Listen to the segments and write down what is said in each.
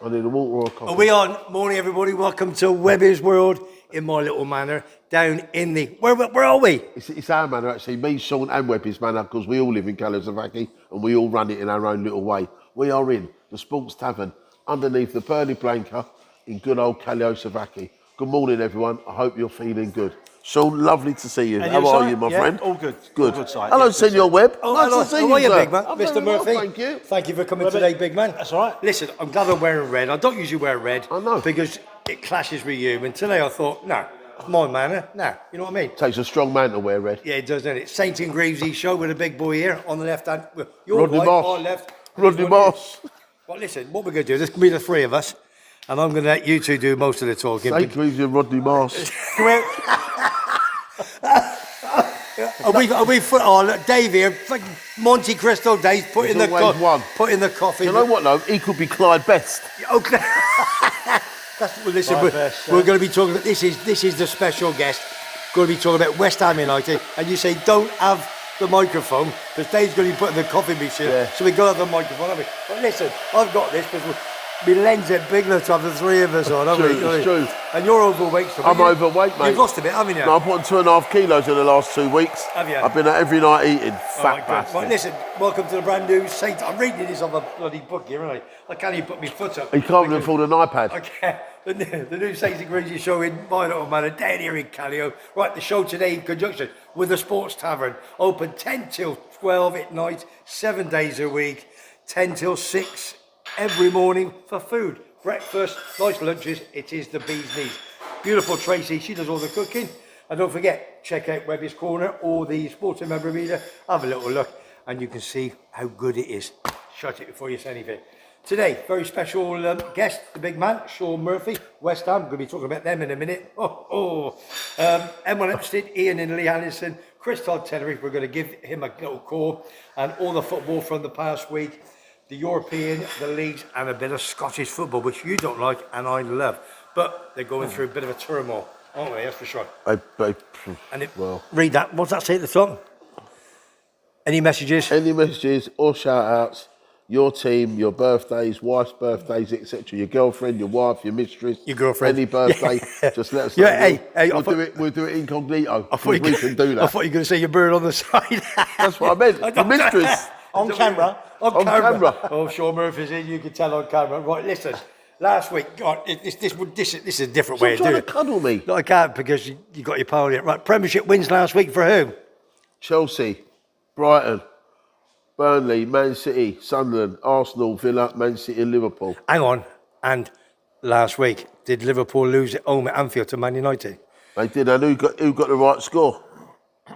I need a water or a coffee. Are we on? Morning, everybody. Welcome to WEBBY'S World in my little manor down in the... Where are we? It's our manor, actually. Me, Sean and Webby's manor, because we all live in Kalosavaki and we all run it in our own little way. We are in the Sports Tavern underneath the Burley Blanca in good old Kalosavaki. Good morning, everyone. I hope you're feeling good. Sean, lovely to see you. And How are you, my friend? All good. Good. All good side. Hello, Yeah, Senor Webb. Oh, nice hello. to see How you, are you, sir. big man? I'm Mr. very well, Murphy. thank you. Thank you for coming today, big man. That's all right. Listen, I'm glad I'm wearing red. I don't usually wear red. I know. Because it clashes with you. And today I thought, no, it's my manor. No, you know what I mean? Takes a strong man to wear red. Yeah, it does, doesn't it? St. Ingreavesy show with a big boy here on the left hand. Well, you're Rodney right, Moss. my left. Rodney Moss. Well, listen, what we're going to do, there's going to be the three of us. And I'm going to let you two do most of the talking. St. Greaves and Rodney Moss. Are we oh, Dave here, fucking Monte Cristo days, put in the always one. put in the coffee. You know what, though? He could be Clyde Best. Okay. Well, listen, we're going to be talking about this is the special guest. Going to be talking about West Ham United, and you say don't have the microphone because Dave's going to be putting the coffee machine. Yeah. So we got to have the microphone, haven't we? But listen, I've got this because we lends it big enough to have the three of us on, haven't we? It's true. And you're overweight. So I'm overweight, mate. You've lost a bit, haven't you? No, I've put on 2.5 kilos in the last 2 weeks. Have you? I've been out every night eating. Oh, Fat bastard. Right, listen, welcome to the brand new Saint. I'm reading this on the bloody book here, aren't I? I can't even put my foot up. You can't even afford an iPad. Okay, the new Saint Ingreavesy show in my little manor, down here in Callio. Right, the show today in conjunction with the Sports Tavern, open 10 till 12 at night, 7 days a week, 10 till 6 every morning for food. Breakfast, nice lunches, it is the bee's knees. Beautiful Tracy, she does all the cooking. And don't forget, check out Webby's Corner or the Sporting Memorabilia. Have a little look and you can see how good it is. Shut it before you say anything. Today, very special guest, the big man, Sean Murphy, West Ham. We're going to be talking about them in a minute. Emma Epstein, Ian and Lee Allison, Chris Todd, Tenerife. We're going to give him a little call and all the football from the past week. The European, the leagues, and a bit of Scottish football, which you don't like and I love. But they're going through a bit of a turmoil, aren't they? That's for sure. Read that. What's that say at the top? Any messages? Any messages or shout-outs, your team, your birthdays, wife's birthdays, etc. Your girlfriend, your wife, your mistress. Your girlfriend. Any birthday, just let us know. Yeah, hey, we'll do it incognito. We can do that. I thought you were going to say your bird on the side. That's what I meant. The mistress. On camera. On camera. Oh, Sean Murphy's in. You can tell on camera. Right, listen. Last week, God, this is a different way of doing it. Stop trying to cuddle me. No, I can't because you got your power in it. Right, Premiership wins last week for who? Chelsea, Brighton, Burnley, Man City, Sunderland, Arsenal, Villa, Man City and Liverpool. Hang on. And last week, did Liverpool lose at home at Anfield to Man United? They did. And who got the right score?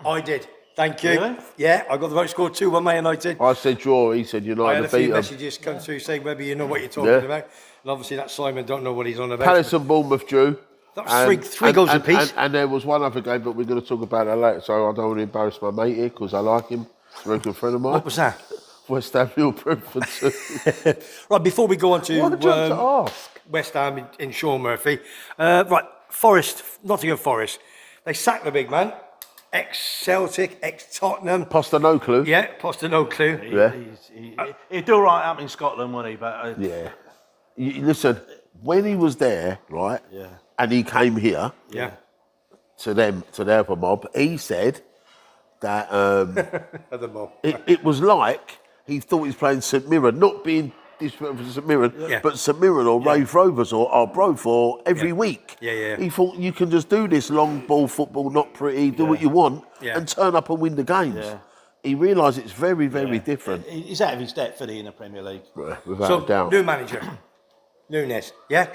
I did. Thank you. Really? Yeah, I got the right score 2-1 Man United. I said draw. He said I United had a beat few them. messages come through saying, maybe you know what you're talking Yeah. about. And obviously that Simon don't know what he's on about. Palace and Bournemouth drew. That was three goals apiece. And there was one other game, but we're going to talk about that later, so I don't want to embarrass my mate here, because I like him. He's a very good friend of mine. What was that? West Ham Brentford 2. Right, before we go on to What did you have to ask? West Ham in Sean Murphy. Right, Nottingham Forest. They sacked the big man. Ex-Celtic, ex-Tottenham. Postecoglou. Yeah, Postecoglou. Yeah. He'd do right up in Scotland, wouldn't he? But Yeah. Listen, when he was there, right, and he came here Yeah. to the other mob, he said that Other mob. it was like he thought he was playing St Mirren, not being disrespectful to St Mirren, Yeah. but St Mirren or Raith Rovers or Arbroath or every week. Yeah. He thought you can just do this long ball football, not pretty, do what you want, and turn up and win the games. Yeah. He realised it's very, very different. he's out of his depth, isn't he, in the Premier League? Without a doubt. New manager. Nunes. Yeah?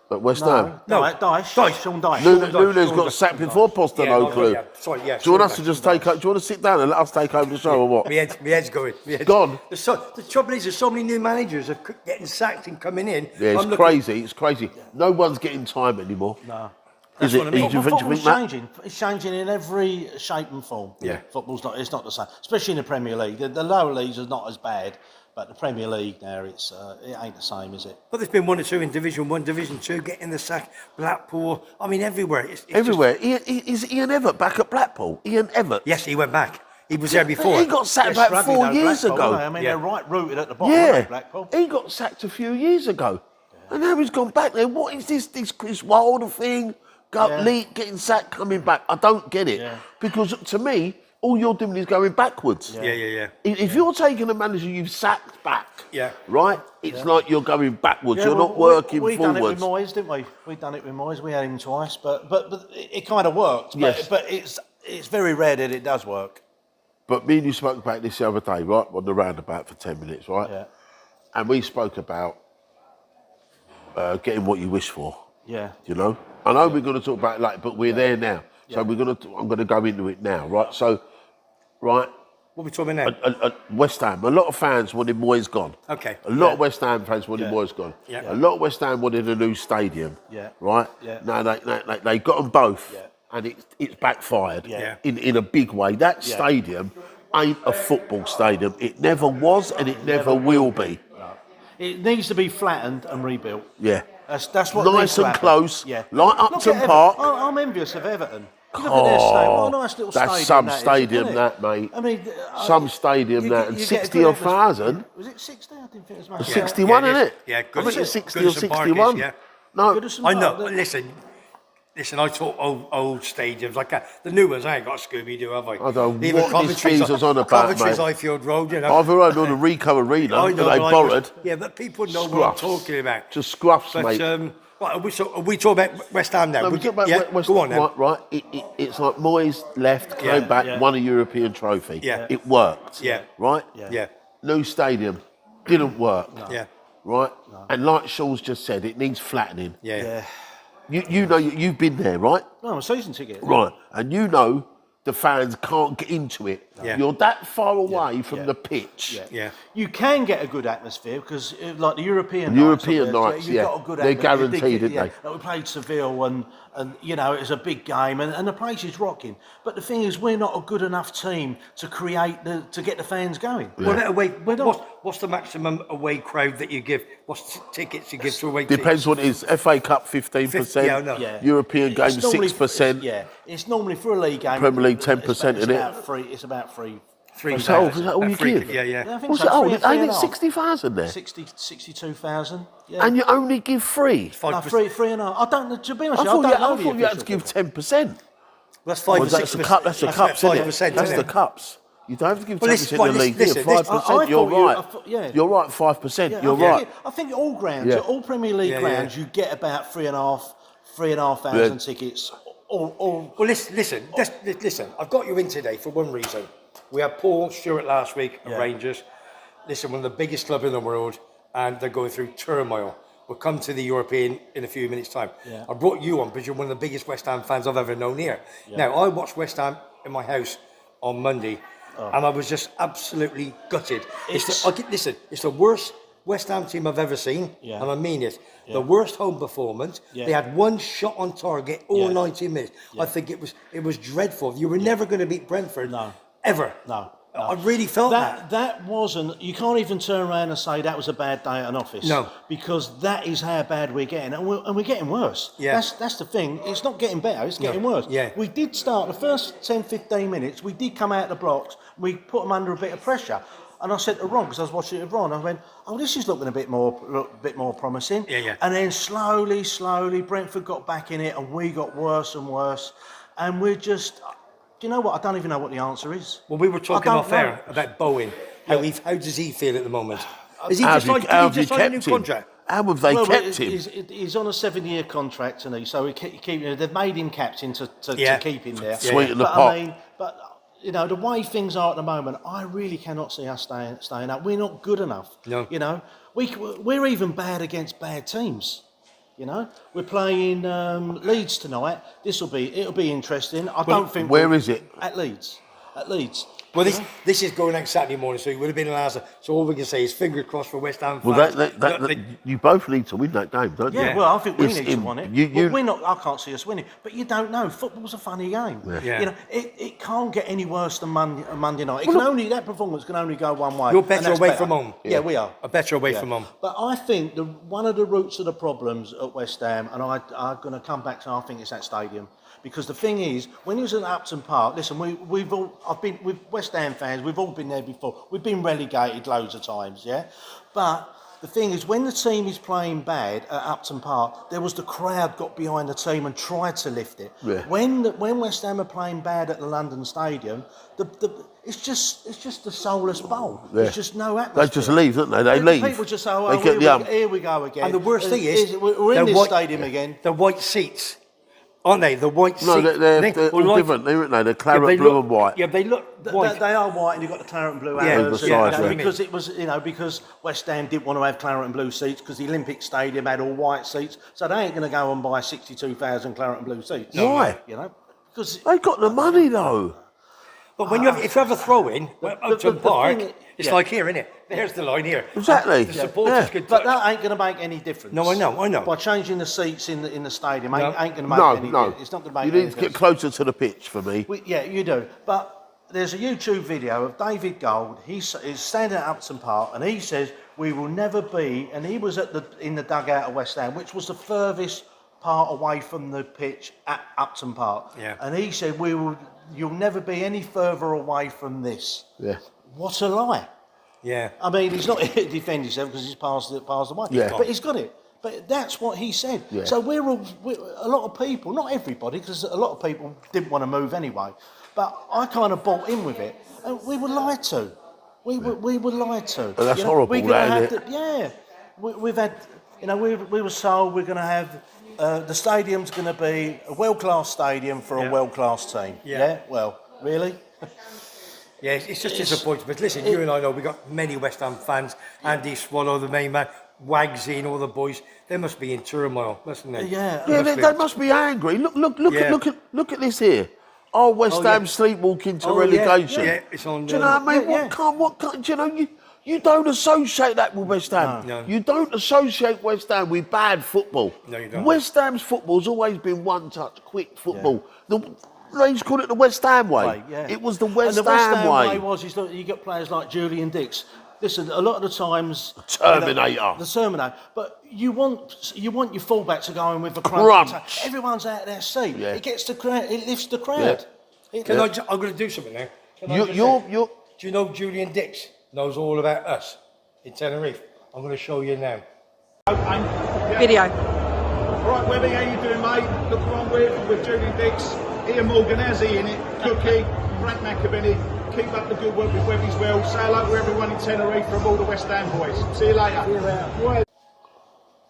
But West Ham. No. Dyche. Sean Dyche. Nunes got sacked before Postecoglou. Sorry, yeah. Do you want us to just take over? Do you want to sit down and let us take over the show or what? My head's going. Gone. The trouble is, there's so many new managers are getting sacked and coming in. Yeah, it's crazy. It's crazy. No one's getting time anymore. No. Is it? what I mean. Do you think Football's that? changing. It's changing in every shape and form. Yeah. Football's not. It's not the same, especially in the Premier League. The lower leagues are not as bad, but the Premier League now, it ain't the same, is it? But there's been 1 or 2 in Division 1, Division 2, getting the sack, Blackpool. I mean, everywhere. It's Everywhere. Is Ian Evatt back at Blackpool? Ian Evatt? Yes, he went back. He was there before. He got sacked They're about struggling 4 though, years Blackpool, ago. aren't they? I mean, Yeah. they're right rooted at the bottom, aren't they, Blackpool? He got sacked a few years ago. And now he's gone back there. What is this Chris Wilder thing? Getting sacked, coming back. I don't get it. Yeah. Because to me, all you're doing is going backwards. Yeah. If you're taking a manager you've sacked back, right, it's like you're going backwards. Yeah, You're not working we forwards. done it with Moyes, didn't we? We done it with Moyes. We had him twice, but it kind of worked. Yes. But it's very rare that it does work. But me and you spoke about this the other day, right, on the roundabout for 10 minutes, right? Yeah. And we spoke about getting what you wish for. Yeah. You know, I know we're going to talk about it later, but we're there now. So I'm going to go into it now, right? So, right. What are we talking about now? West Ham. A lot of fans wanted Moyes gone. Okay. A lot of West Ham fans wanted Moyes gone. Yeah. A lot of West Ham wanted a new stadium. Yeah. Right. Yeah. Now they got them both, Yeah. and it's backfired. Yeah. In a big way. That stadium ain't a football stadium. It never was, and it never will be. It needs to be flattened and rebuilt. Yeah. That's what Nice needs to and happen. close, Yeah. like Look Upton at Park. I'm envious of Everton. You look at their stadium. Oh, nice little That's stadium. some that is, stadium, isn't it? that, mate. I mean, Some stadium, that, and you get a 60 good or atmosphere. 1,000. Was it 60? I didn't think it was much. 61, isn't it? Yeah, I good. think it's 60 or Goodison Park is, 61. yeah. No, Goodison I know. Park, Listen, I talk old stadiums like that. The new ones, I ain't got Scooby-Doo, have I? I don't know Even what this Coventry's geezer's on about, Coventry's mate. Highfield Road, you know. I've heard on the Rico Arena I that know, they but borrowed. Yeah, but people know what I'm Scruffs. talking about. Just scruffs, But, mate. right, are we talking about West Ham now? No, we talk about yeah, West go on then. Right. It's like Moyes left, came back, won a European trophy. Yeah. It worked. Yeah. Right? Yeah. New stadium didn't work. Yeah. Right? And like Shaw's just said, it needs flattening. Yeah. You know, you've been there, right? No, I'm a season ticket. Right. And you know the fans can't get into it. Yeah. You're that far away from the pitch. Yeah. You can get a good atmosphere because, like the European nights, you've yeah. got a good They're atmosphere. guaranteed, didn't they? Like we played Seville and you know, it was a big game and the place is rocking. But the thing is, we're not a good enough team to to get the fans going. Well, that away, what's the maximum away crowd that you give? What's tickets you give to away Depends what it is. FA Cup 15%. Yeah, I know. Yeah. European games It's normally- 6%. Yeah, it's normally for a league game. Premier League 10%, it's isn't it? about free. It's about free. Is that all you give? Yeah. I think What's so. it? Oh, Three ain't and it a half. 60,000 there? 62,000. Yeah. And you only give free? No, three and a half. I don't. To be honest, I I thought, don't you, know I the thought you had to official give figure. 10%. That's 5 or 6%. That's the cup. That's the cups, isn't it? 5%, That's isn't the it? cups. You don't have to give 10% Well, listen, in the league. listen, Here, this- 5%. You're right. You're right. 5%. Yeah, You're right. I think all grounds, Yeah. all Premier League Yeah, grounds, you get about 3,500 tickets. Well, listen. I've got you in today for one reason. We had Paul Stewart last week at Rangers. Listen, one of the biggest clubs in the world, and they're going through turmoil. We'll come to the European in a few minutes' time. Yeah. I brought you on because you're one of the biggest West Ham fans I've ever known here. Now, I watched West Ham in my house on Monday, and I was just absolutely gutted. It's the worst West Ham team I've ever seen, and I mean it. The worst home performance. They had one shot on target all 90 minutes. I think it was dreadful. You were never going to beat Brentford, ever. No. I really felt that. That wasn't. You can't even turn around and say that was a bad day at an office. No, because that is how bad we're getting, and we're getting worse. Yeah. That's the thing. It's not getting better. It's getting worse. Yeah. We did start the first 10, 15 minutes. We did come out the blocks. We put them under a bit of pressure. And I said to Ron, because I was watching it with Ron, I went, "Oh, this is looking a bit more promising." Yeah. And then slowly, Brentford got back in it, and we got worse and worse. And we're just, do you know what? I don't even know what the answer is. Well, we were talking I don't off air know. about Bowen. How does he feel at the moment? Is he How just have signed you a new kept him? contract? How have they kept him? He's on a 7-year contract, and so they've made him captain to keep him there. Sweeten the But pot. I mean, you know, the way things are at the moment, I really cannot see us staying up. We're not good enough. No. You know, we're even bad against bad teams. You know, we're playing Leeds tonight. It'll be interesting. I don't think. Where is it? At Leeds. Well, this is going out Saturday morning, so it would have been an answer. So all we can say is finger crossed for West Ham fans. Well, you both need to win that game, don't you? Yeah, well, I think we It's need to win it. We're not. I can't see us winning, but you don't know. Football's a funny game. Yeah. You know, it can't get any worse than Monday night. That performance can only go one way. You're and better that's away from home. Yeah, we are. A better away from home. But I think one of the roots of the problems at West Ham, and I'm going to come back to, I think it's that stadium. Because the thing is, when he was at Upton Park, listen, I've been with West Ham fans. We've all been there before. We've been relegated loads of times, yeah. But the thing is, when the team is playing bad at Upton Park, there was the crowd got behind the team and tried to lift it. Yeah. When West Ham are playing bad at the London Stadium, it's just the soulless bowl. Yeah. There's just no atmosphere. They just leave, don't they? They leave. People just say, "Oh, They get the here we go again." And the worst thing is, we're in the this stadium again. The white seats, aren't they? The white seats. No, they're Well, all like- different, aren't they? They're claret, they blue look- and white. Yeah, they look white. They are white, and you've got the claret and blue Yeah, arrows. the sides, and yeah. because it was, because West Ham didn't want to have claret and blue seats because the Olympic Stadium had all white seats, so they ain't going to go and buy 62,000 claret and blue seats. Why? Because They got the money though. But when if you have a throw-in at Upton the Park, thing- it's yeah. like here, isn't it? There's the line here. Exactly. The supporters Yeah. could But touch. that ain't going to make any difference. No, I know. By changing the seats in the stadium, No. ain't going to make No, any no. difference. It's not going to make You any need to get difference. closer to the pitch for me. Yeah, you do. But there's a YouTube video of David Gold. He's standing at Upton Park, and he says we will never be. And he was in the dugout at West Ham, which was the furthest part away from the pitch at Upton Park. Yeah. And he said you'll never be any further away from this. Yeah. What a lie! Yeah. I mean, he's not here to defend himself because he's passed away. Yeah. But he's got it. But that's what he said. Yeah. So we're a lot of people, not everybody, because a lot of people didn't want to move anyway. But I kind of bought in with it, and we were lied to. We were lied to. And that's horrible, We're gonna that, have isn't yeah. We've had, we were told we're going to have. The stadium's going to be a world-class stadium for a world-class team. Yeah. Well, really? Yeah, it's just disappointing. But listen, you and I know we got many West Ham fans. Andy Swallow, the main man, Wagsy, and all the boys. They must be in turmoil, mustn't they? Yeah. Yeah, they must be angry. Look at this here. Oh, West Ham sleepwalking to relegation. Yeah, it's on. Do you know what I mean? Yeah. What can't, do you know, you don't associate that with West Ham. No. You don't associate West Ham with bad football. No, you don't. West Ham's football's always been one-touch, quick football. They used to call it the West Ham way. Right, yeah. It was the And West the West Ham way. was, you got players like Julian Dix. Listen, a lot of the times... Terminator. The Terminator. But you want your fullback to go in with a Crunch. attack. Everyone's out of their seat. Yeah. It gets the crowd. It lifts the crowd. Yeah. I'm going to do something now. you're Do you know Julian Dix knows all about us in Tenerife? I'm going to show you now. Video. Right, Webby, how you doing, mate? Look who I'm with Julian Dix, Ian Morgan, how's he in it? Cookie, Frank McAvenny. Keep up the good work with WEBBY'S well. Say hello to everyone in Tenerife from all the West Ham boys. See you later. See you later.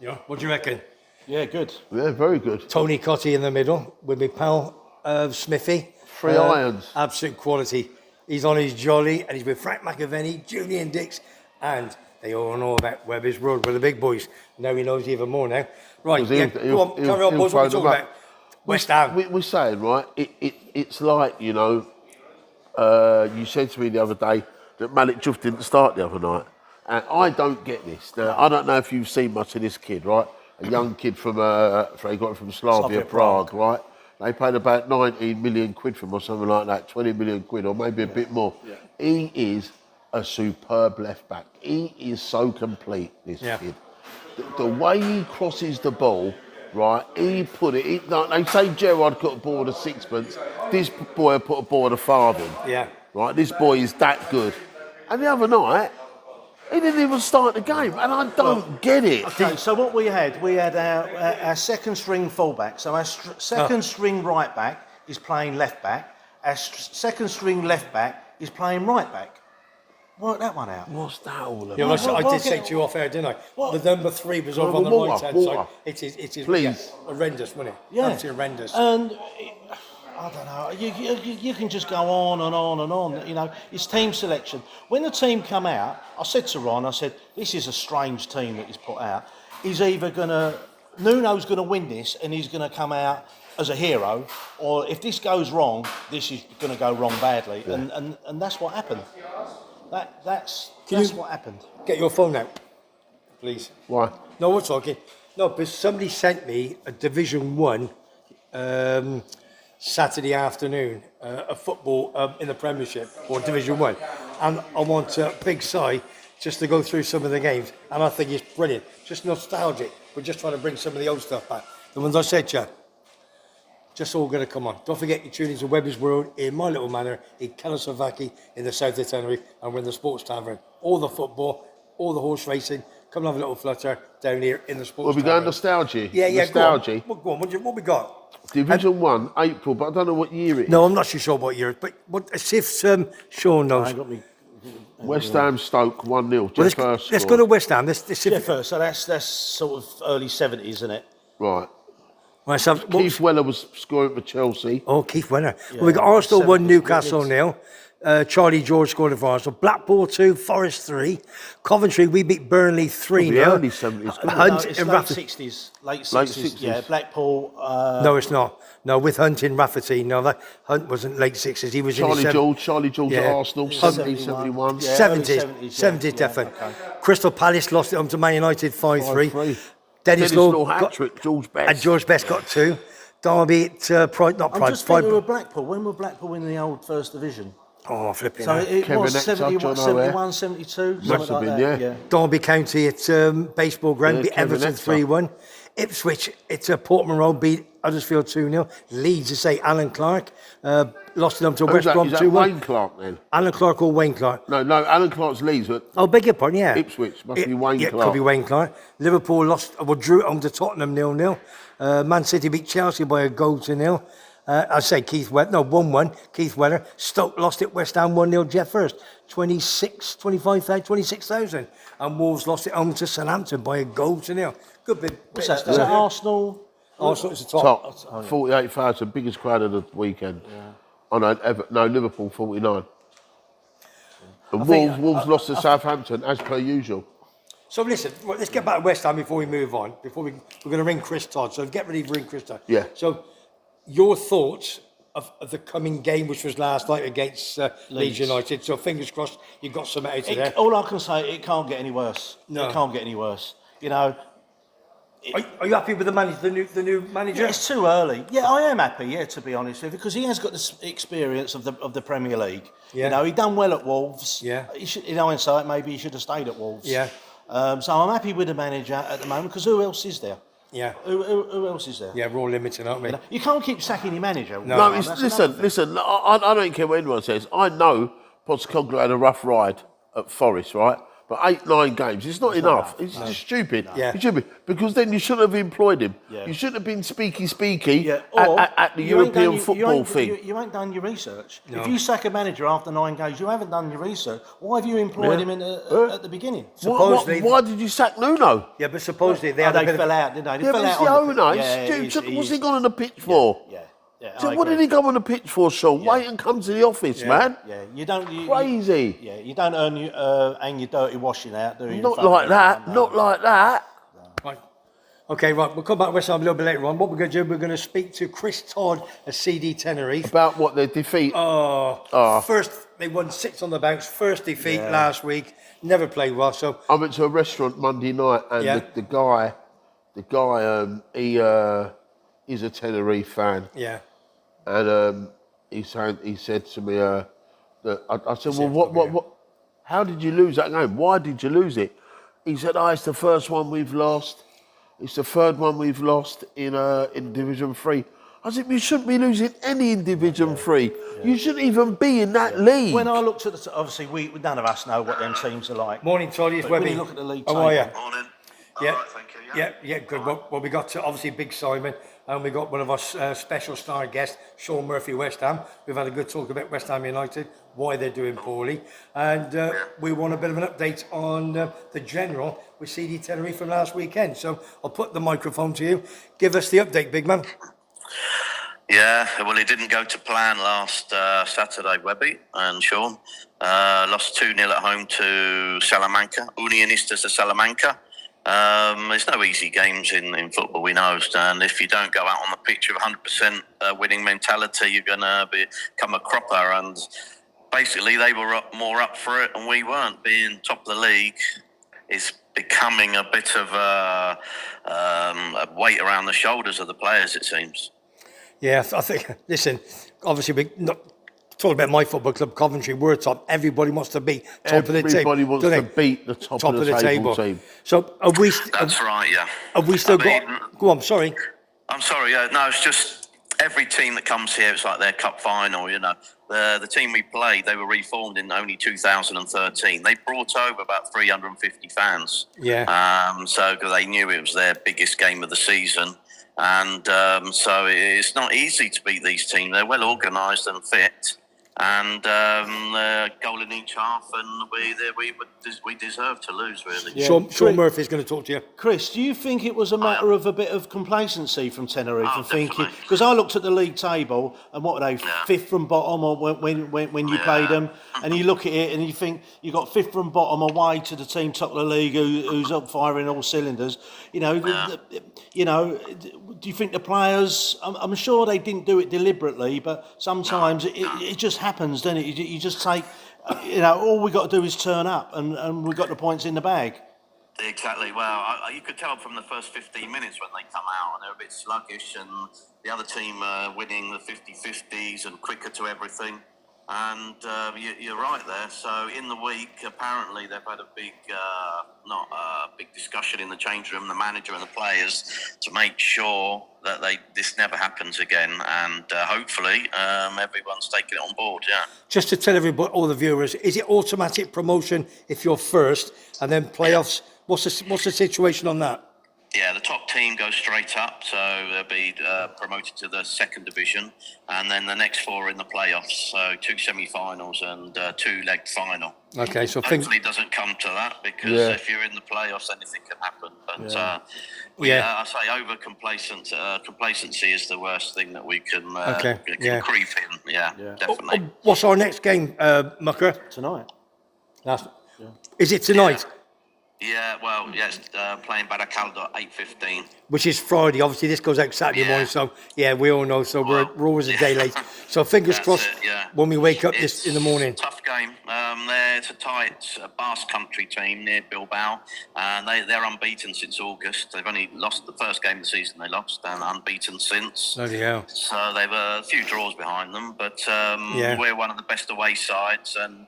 Yeah, what do you reckon? Yeah, good. Yeah, very good. Tony Cotty in the middle with my pal Smithy. Three irons. Absolute quality. He's on his jolly and he's with Frank McAvenny, Julian Dix, and they all know about WEBBY'S World with the big boys. Now he knows even more now. Right, Because go on, carry on, boys. What are we talking about? West Ham. We're saying, right, it's like, you said to me the other day that Malik Juff didn't start the other night. And I don't get this. Now, I don't know if you've seen much of this kid, right? A young kid from, they got him from Slavia Prague, right? They paid about 19 million quid for him or something like that, 20 million quid or maybe a bit more. Yeah. He is a superb left back. He is so complete, this kid. The way he crosses the ball, right, he put it, like they say Gerrard put a ball with a sixpence, this boy put a ball with a farthing. Yeah. Right, this boy is that good. And the other night, he didn't even start the game, and I don't get it. Okay, so what we had our second string fullback. So our second string right back is playing left back. Our second string left back is playing right back. Work that one out. What's that all about? Yeah, well, I did say to you off air, didn't I? What? The number 3 was over on the right hand side. It is Please. horrendous, wasn't it? Yeah. Absolutely horrendous. And I don't know. You can just go on and on and on. It's team selection. When the team come out, I said to Ron, I said, this is a strange team that he's put out. He's either Nuno's gonna win this, and he's gonna come out as a hero, or if this goes wrong, this is gonna go wrong badly, and that's what happened. That's what happened. Get your phone out, please. Why? No, we're talking. No, but somebody sent me a Division 1 Saturday afternoon, a football in the Premiership or Division 1. And I want Big Si just to go through some of the games. And I think it's brilliant. Just nostalgic. We're just trying to bring some of the old stuff back. The ones I said to you. just all going to come on. Don't forget, you're tuning to Webby's World in my little manor in Kalasovaki in the south of Tenerife, and we're in the Sports Tavern. All the football, all the horse racing. Come and have a little flutter down here in the Sports Well, we Tavern. go nostalgia. Yeah, Nostalgia. Go on. What we got? Division 1, April, but I don't know what year it is. No, I'm not too sure what year, but see if Sean knows. I got me. West Ham Stoke 1-0. Well, Jeff Hurst let's go scored. to West Ham. Let's see Yeah, if, first. So that's sort of early 70s, isn't it? Right. right, so, Keith Weller was scoring for Chelsea. Oh, Keith Weller. Well, we got Arsenal 1, 70s, Newcastle 0. Charlie George scored for Arsenal. Blackpool 2, Forest 3. Coventry, we beat Burnley 3 The 0. early 70s. couldn't it? Hunt No, it's and late Rafferty. 60s. Late 60s. Late 60s. Yeah, Blackpool. No, it's not. No, with Hunt in Rafferty. No, that Hunt wasn't late 60s. He was in his Charlie George at Yeah. Arsenal, 71. 71. Yeah. 70s. early 70s, yeah. 70s, Yeah, definitely. okay. Crystal Palace lost it on to Man United 5-3. 5-3. Dennis Law Law got, hat-trick, George Best. and George Best got 2. Derby at Pride, not I'm Pride, just thinking Pride. of Blackpool. When were Blackpool in the old First Division? Oh, flipping So hell. it Kevin was Exeter, 71, John O'Hare. 71, 72, Must something have like been, that. yeah. Derby County at baseball ground Yeah, beat Kevin Everton Exeter. 3-1. Ipswich, it's Portman Road beat Huddersfield 2-0. Leeds, to say Alan Clark, lost it up to Who's West that? Brom Is that 2-1. Wayne Clark then? Alan Clark or Wayne Clark? No, Alan Clark's Leeds, but Oh, beg your pardon, yeah. Ipswich, must be Wayne yeah, Clark. could be Wayne Clark. Liverpool drew at home to Tottenham 0-0. Man City beat Chelsea by a goal to 0. I say 1-1. Keith Weller. Stoke lost it West Ham 1-0. Jeff Hurst 26,000. And Wolves lost it home to Southampton by a goal to 0. Good bit. What's that? Is that Arsenal? Arsenal is the top. Top 48,000, biggest crowd of the weekend. Oh no, Liverpool 49. And Wolves lost to Southampton as per usual. So listen, let's get back to West Ham before we move on. We're going to ring Chris Todd. So get ready to ring Chris Todd. Yeah. So your thoughts of the coming game, which was last night against Leeds United. So fingers crossed you got some out of there. All I can say, it can't get any worse. No. It can't get any worse. You know, Are you happy with the manager, the new manager? yeah, it's too early. Yeah, I am happy. Yeah, to be honest with you, because he has got the experience of the Premier League. Yeah. You know, he done well at Wolves. Yeah. He should, in hindsight, maybe he should have stayed at Wolves. Yeah. So I'm happy with the manager at the moment because who else is there? Yeah. Who else is there? Yeah, we're all limited, aren't we? You know, you can't keep sacking your manager. No, That's another listen. thing. I don't care what anyone says. I know Postecoglou had a rough ride at Forest, right? But 8-9 games, it's not enough. It's just stupid. Yeah. It's stupid. Because then you shouldn't have employed him. Yeah. You shouldn't have been speaky Yeah, or at the you ain't European done- football thing. You ain't done your research. No. If you sack a manager after 9 games, you haven't done your research. Why have you employed him at the beginning? Supposedly- Why did you sack Nuno? Yeah, but supposedly they Oh, had a they bit fell of... out, didn't they? They Yeah, fell but out it's the on owner. Yeah, It's stupid. he's- What's he gone on the pitch for? Yeah. So I what did agree. he go on the pitch for, Sean? Wait and come to the office, man. Yeah, you don't. Crazy. You don't hang your dirty washing out, do you? Not like that. Not like that. Right. Okay, right, we'll come back to West Ham a little bit later on. What we're going to do, we're going to speak to Chris Todd at CD Tenerife. About what their defeat. First, they won 6 on the bounce. First defeat last week. Never played well, so... I went to a restaurant Monday night, and Yeah. the guy, he's a Tenerife fan, Yeah. and he said to me that I said, well, what? How did you lose that game? Why did you lose it? He said, it's the first one we've lost. It's the third one we've lost in Division 3. I said, you shouldn't be losing any in Division 3. You shouldn't even be in that league. When I looked at obviously none of us know what them teams are like. Morning, Toddy. It's But when Webby. you look at the league How are you? table- Morning. Yeah. All right, thank you. Yeah, good. Well, we got obviously Big Simon, and we got one of our special star guests, Sean Murphy, West Ham. We've had a good talk about West Ham United, why they're doing poorly, and we want a bit of an update on the general with CD Tenerife from last weekend. So I'll put the microphone to you. Give us the update, big man. Yeah, well, it didn't go to plan last Saturday, Webby and Sean. Lost 2-0 at home to Salamanca, Unionistas de Salamanca. There's no easy games in football, we know, and if you don't go out on the pitch with 100% winning mentality, you're going to become a cropper, and basically they were more up for it and we weren't. Being top of the league is becoming a bit of a weight around the shoulders of the players, it seems. Yeah, I think, listen, obviously we're not talking about my football club, Coventry, we're top. Everybody wants to be top of the table. Everybody wants don't to they? beat the top of the table team. So have we, That's right, yeah. have we still I mean, got... Go on, sorry. I'm sorry, no, it's just every team that comes here, it's like their cup final. You know, the team we played, they were reformed in only 2013. They brought over about 350 fans. Yeah. So they knew it was their biggest game of the season, and so it's not easy to beat these teams. They're well organised and fit, and goal in each half, and we deserve to lose, really. Yeah. Sean Murphy's going to talk to you. Chris, do you think it was a matter of a bit of complacency from Tenerife and thinking? Definitely. Because I looked at the league table and what are they, fifth from bottom, or when you played them, and you look at it and you think you got fifth from bottom away to the team top of the league who's up firing all cylinders. You know, do you think the players? I'm sure they didn't do it deliberately, but sometimes it just happens, doesn't it? You just take. All we got to do is turn up, and we got the points in the bag. Exactly. Well, you could tell from the first 15 minutes when they come out, and they're a bit sluggish, and the other team winning the 50-50s and quicker to everything. And you're right there. So in the week, apparently they've had a big, big discussion in the change room, the manager and the players, to make sure that this never happens again. And hopefully everyone's taking it on board. Yeah. Just to tell everybody, all the viewers, is it automatic promotion if you're first, and then playoffs? What's the situation on that? Yeah, the top team goes straight up, so they'll be promoted to the second division, and then the next four are in the playoffs, so 2 semi-finals and 2-leg final. Okay, so hopefully it doesn't come to that, because if you're in the playoffs, anything can happen. But I say over complacency is the worst thing that we can creep in. Yeah, definitely. What's our next game, Mucker? Tonight. Is it tonight? Yeah, well, yes, playing Baracaldo at 8:15. Which is Friday. Obviously, this goes out Saturday morning, so we all know. So we're always a day late. So fingers crossed when we wake up in the morning. It's a tough game. It's a tight Basque country team near Bilbao, and they're unbeaten since August. They've only lost the first game of the season. They lost, and unbeaten since. Bloody hell. So they've a few draws behind them, but we're one of the best away sides, and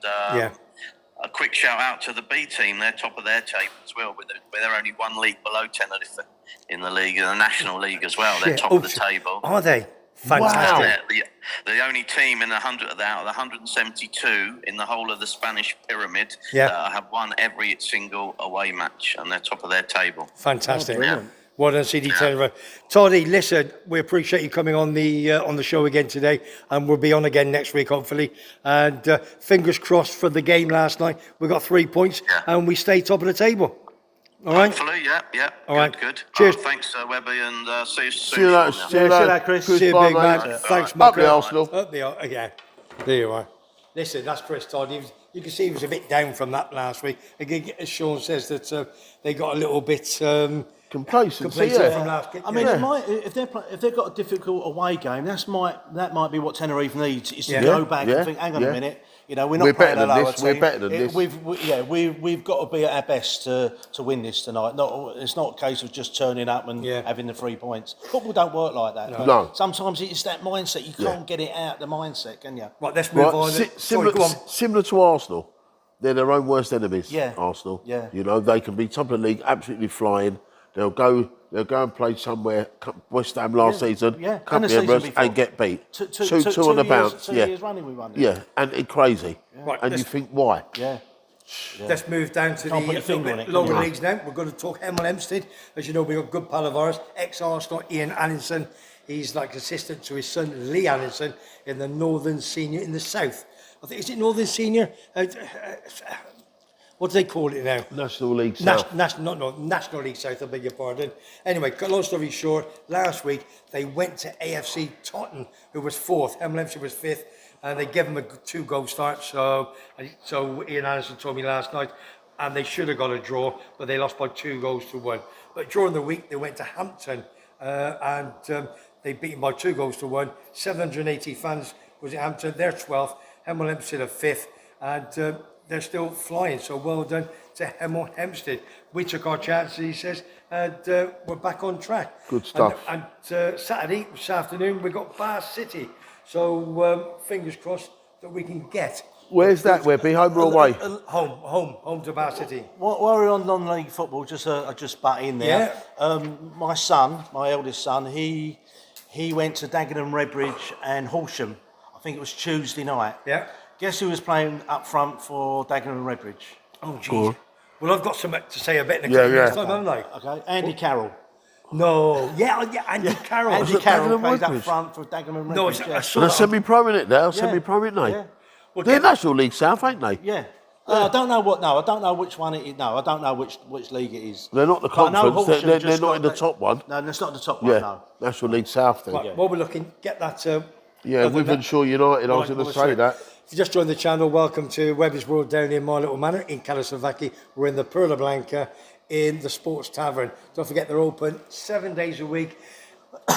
a quick shout out to the B team. They're top of their table as well, with they're only one league below Tenerife in the league, in the National League as well. They're top of the table. Are they? Fantastic. Wow. The only team in out of the 172 in the whole of the Spanish pyramid that have won every single away match, and they're top of their table. Fantastic. Well done, CD Tenerife. Toddy, listen, we appreciate you coming on the show again today, and we'll be on again next week, hopefully. And fingers crossed for the game last night. We got 3 points, and we stay top of the table. All right? Hopefully, yeah. All right. Good. Cheers. Thanks, Webby, and see you soon. See you later. See you later, Chris. See you, big man. Thanks, Up the Arsenal. Yeah, there you are. Listen, that's Chris Todd. You can see he was a bit down from that last week. Again, as Sean says, that they got a little bit complacent from last week. I mean, if they've got a difficult away game, that might be what Tenerife needs, is to go back and think, hang on a minute, we're not playing a lower team. We're better than this. We've got to be at our best to win this tonight. It's not a case of just turning up and having the 3 points. Football don't work like that. No. Sometimes it's that mindset. You can't get it out the mindset, can you? Right, let's move on. Similar to Arsenal, they're their own worst enemies. Arsenal. Yeah. They can be top of the league, absolutely flying. They'll go and play somewhere. West Ham last season, come and get beat. Two on the bounce. 2 years running we won. And it's crazy. Right, and you think why? Let's move down to the lower leagues now. We're going to talk Hemel Hempstead. As you know, we've got a good pal of ours, ex-Arsenal Ian Allinson. He's like assistant to his son Lee Allinson in the Northern Senior in the South. I think, is it Northern Senior? What do they call it now? National League South. National League South, I beg your pardon. Anyway, long story short, last week they went to AFC Tottenham, who was fourth. Hemel Hempstead was fifth, and they gave them a 2-goal start. So Ian Anderson told me last night, and they should have got a draw, but they lost by 2-1. But during the week, they went to Hampton, and they beat them by 2-1. 780 fans was at Hampton. They're 12th. Hemel Hempstead are 5th, and they're still flying, so well done to Hemel Hempstead. We took our chances, he says, and we're back on track. Good stuff. And Saturday, this afternoon, we got Bath City. So fingers crossed that we can get. Where's that, Webby? Home or away? Home to Bath City. While we're on non-league football, I just butt in there. My son, my eldest son, he he went to Dagenham, Redbridge and Horsham. I think it was Tuesday night. Yeah. Guess who was playing up front for Dagenham and Redbridge? Oh, geez. Well, I've got something to say a bit in a couple of minutes time, haven't I? Okay, Andy Carroll. No. Yeah, Andy Carroll. Andy Carroll plays up Redbridge? front for Dagenham and Redbridge. No, it's yeah. I They're saw semi-pro in it now, Yeah. semi-pro, ain't they? Yeah. Well, They're get- National League South, ain't they? Yeah. I don't know what. No, I don't know which one it is. No, I don't know which league it is. They're not the But I know conference. Horsham They're just not got in the that- top one. No, that's not the top Yeah, one. No. National League South then. Right, while we're looking, get that. Yeah, Wythenshawe United. I was going to say that. If you just joined the channel, welcome to Webby's World down in my little manor in Kalosovaki. We're in the Perla Blanca in the Sports Tavern. Don't forget they're open 7 days a week.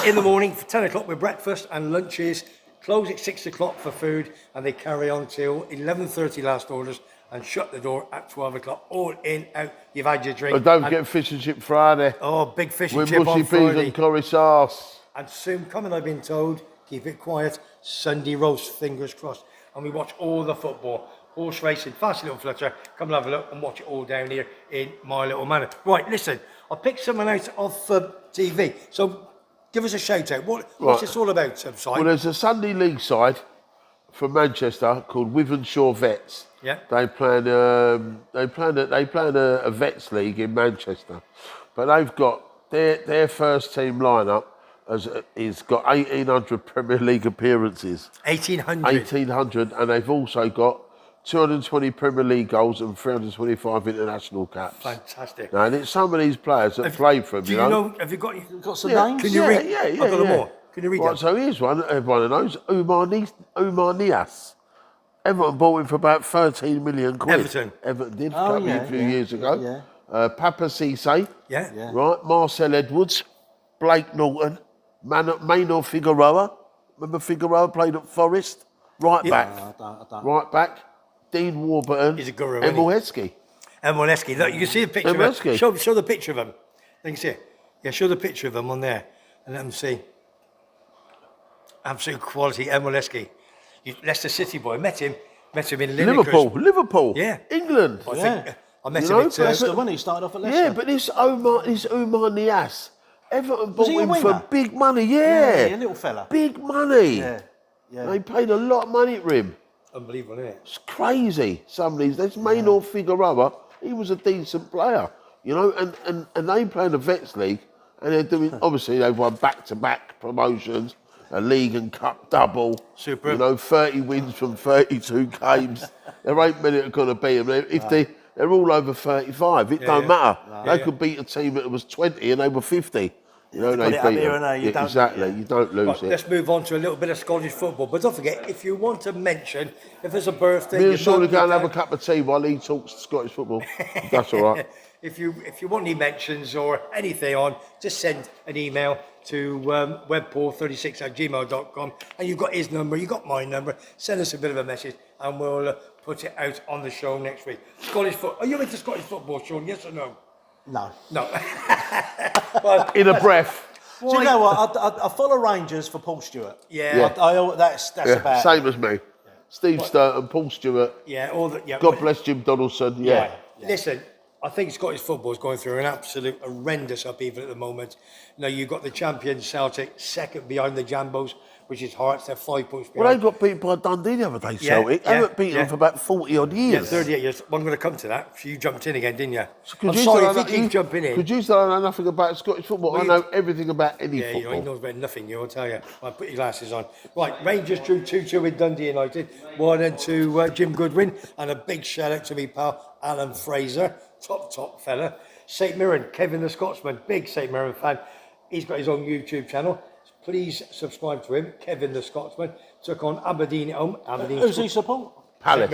In the morning for 10 o'clock with breakfast and lunches. Close at 6 o'clock for food, and they carry on till 11:30 last orders and shut the door at 12 o'clock. All in, out. You've had your drink. But don't and- forget Fish and Chip Friday. Oh, big fish and With chip mushy on peas Friday. and curry sauce. And soon coming, I've been told, keep it quiet, Sunday roast, fingers crossed. And we watch all the football, horse racing, fast little flutter. Come and have a look and watch it all down here in my little manor. Right, listen, I picked someone out of TV. So give us a shout out. What's Right. this all about, Well, Simon? there's a Sunday league side from Manchester called Wythenshawe Vets. Yeah. They plan a Vets league in Manchester, but they've got their first team lineup is got 1,800 Premier League appearances. 1800. 1,800, and they've also got 220 Premier League goals and 325 international caps. Fantastic. Now, and it's some of these players that play for them, Do you know, have you got some Yeah, names? Can you read? Yeah, I've got them all. Can you read Right, them? so here's one of those. Umar Nias. Everton bought him for about 13 million quid. Everton. Did Oh, a yeah, few yeah, years ago. yeah. Papa Cisse, Yeah? Yeah. right? Marcel Edwards, Blake Norton, Maynor Figueroa. Remember Figueroa played at Forest? Right back. I don't. Right back. Dean Warburton. He's a guru, isn't he? Emil Heskey. Emoleski. Look, you can see the picture of Emoleski. him. Show the picture of him. You can see it. Yeah, show the picture of him on there and let them see. Absolute quality, Emoleski. Leicester City boy. Met him in Lineker. Liverpool. Yeah. England. I Yeah. think I met You him know, at Leicester, when he started off at Leicester. Yeah, but this Umar Nias, Everton bought he a him for winger? big money. yeah, Yeah, a little fella. big money. Yeah, yeah. They paid a lot of money for him. unbelievable, isn't it? It's crazy. Some of these. There's Maynor Figueroa. He was a decent player, you know. And they play in the Vets League, and they're doing. Obviously, they've won back-to-back promotions, a league and cup double. Super. You know, 30 wins from 32 games. There ain't many that are going to beat them. If they're all over 35. It don't matter. They could beat a team that was 20 and they were 50. You know, Put they it beat up here them. and there, you don't- Exactly. You don't lose Right, it. let's move on to a little bit of Scottish football. But don't forget, if you want to mention, if there's a birthday, Me your and Sean mum, will go and your have a dad- cup of tea while he talks Scottish football. That's all right. if you want any mentions or anything on, just send an email to webpaul36@gmail.com, and you've got his number, you've got my number. Send us a bit of a message, and we'll put it out on the show next week. Scottish football. Are you into Scottish football, Sean? Yes or no? No. No. Well, In a breath. Do you know what? I follow Rangers for Paul Stewart. yeah. That's Yeah, about same as me. Steve Sturton, Paul Stewart. Yeah. All the. Yeah. God bless Jim Donaldson. Yeah. Listen, I think Scottish football is going through an absolute horrendous upheaval at the moment. Now you've got the champion Celtic, second behind the Jambos, which is Hearts. They're 5 points behind. Well, they got beat by Dundee the other day, Celtic. They haven't beaten them for about 40 odd Yeah, years. 38 years. Well, I'm going to come to that. You jumped in again, didn't you? Could I'm you sorry say if you that- keep jumping in. Could you say I know nothing about Scottish football? Well, I know everything about any Yeah, you know, he football. knows about nothing, I'll tell you. I'll put your glasses on. Right, Rangers drew 2-2 with Dundee United. 1 to Jim Goodwin. And a big shout out to me pal, Alan Fraser. Top fella. St Mirren, Kevin the Scotsman. Big St Mirren fan. He's got his own YouTube channel. Please subscribe to him. Kevin the Scotsman. Took on Aberdeen at home. Aberdeen Who's he support? Palace.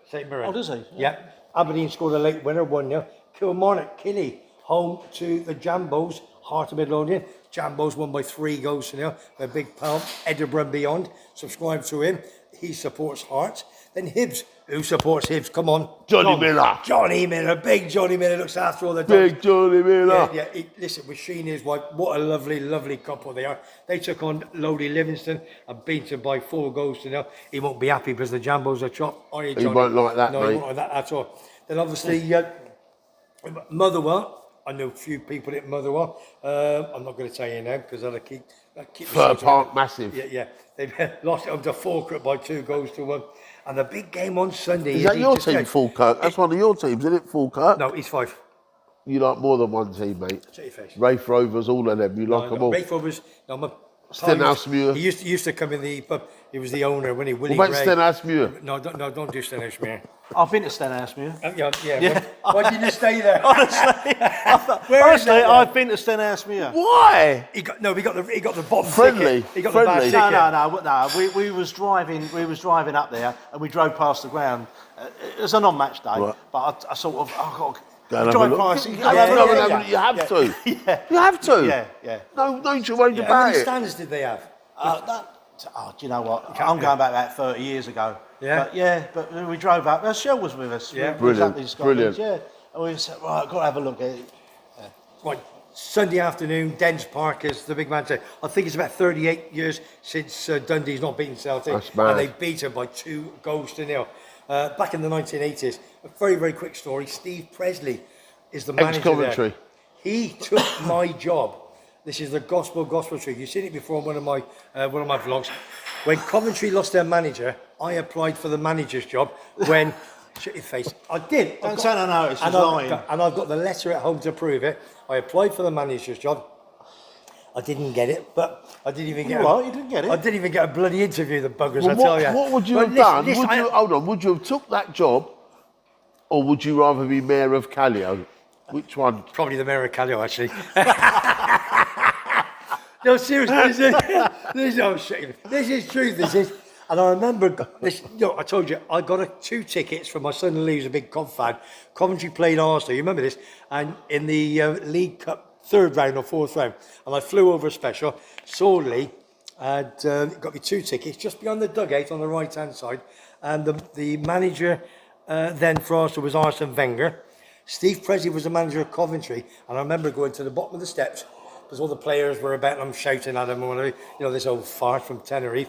St Mirren. Oh, does he? Yeah. Aberdeen scored a late winner, 1-0. Kilmarnock, Kinney, home to the Jambos, Heart of Midlothian. Jambos won by 3 goals to 0. My big pal, Edinburgh and Beyond. Subscribe to him. He supports Hearts. Then Hibs. Who supports Hibs? Come on. Johnny Miller. Johnny Miller. Big Johnny Miller looks after all the dogs. Big Johnny Miller. Yeah. Listen, with Sheen, his wife, what a lovely couple they are. They took on Lodi Livingston and beat them by 4 goals to 0. He won't be happy because the Jambos are chopped. Are you, Johnny? won't like that, No, he mate. won't like that at all. Then obviously, Motherwell I know a few people at Motherwell. I'm not going to tell you now because I'll keep Fir Park, massive. Yeah. They've lost it up to Falkirk by 2-1. And the big game on Sunday. Is that your team, Falkirk? That's one of your teams, isn't it, Falkirk? No, East 5. You like more than one team, mate. Face. Rafe Rovers, all of them. You like them all. Rafe Rovers. No, my Stenhousemuir. He used to come in the pub. He was the owner when he Willie What about Gray. Stenhousemuir? No, don't do Stenhousemuir. I've been to Stenhousemuir. Yeah. Why did you stay there? Honestly, I've been to Stenhousemuir. Why? He got the bottom Friendly. ticket. He got Friendly. the bad ticket. No. We was driving up there, and we drove past the ground. It was a non-match day, Right. but I sort of got Go and have a drive look. past. You have to. You have to. Yeah. No two ways How about many it. stands did they have? Do you know what? I'm going back about 30 years ago. Yeah. But we drove up. Shell was with us. Yeah. We was up in Scotland, Brilliant. Yeah. And we said, right, got to have a look at it. Right, Sunday afternoon, Dens Park is the big man. I think it's about 38 years since Dundee's not beaten Celtic. That's mad. And they beat them by 2-0. Back in the 1980s, a very, very quick story. Steve Presley is the manager Ex-Coventry. there. He took my job. This is the gospel truth. You've seen it before in one of my vlogs. When Coventry lost their manager, I applied for the manager's job. When shut your face, I did. Don't say no. It's And lying. I've got the letter at home to prove it. I applied for the manager's job. I didn't get it, but I didn't even get. You didn't get it. I didn't even get a bloody interview. The buggers, Well, I tell you. what would you But have listen, done? listen, Hold on. Would you have took that job, or would you rather be mayor of Callio? Which one? Probably the mayor of Callio, actually. No, seriously, this is truth. This is, and I remember this. I told you I got 2 tickets for my son Lee, who's a big Cov fan. Coventry played Arsenal. You remember this? And in the League Cup 3rd round or 4th round, and I flew over special. Saw Lee, and got me 2 tickets just beyond the dugout on the right hand side. And the manager then for Arsenal was Arsene Wenger. Steve Presley was the manager of Coventry, and I remember going to the bottom of the steps because all the players were about them shouting at him, this old fart from Tenerife.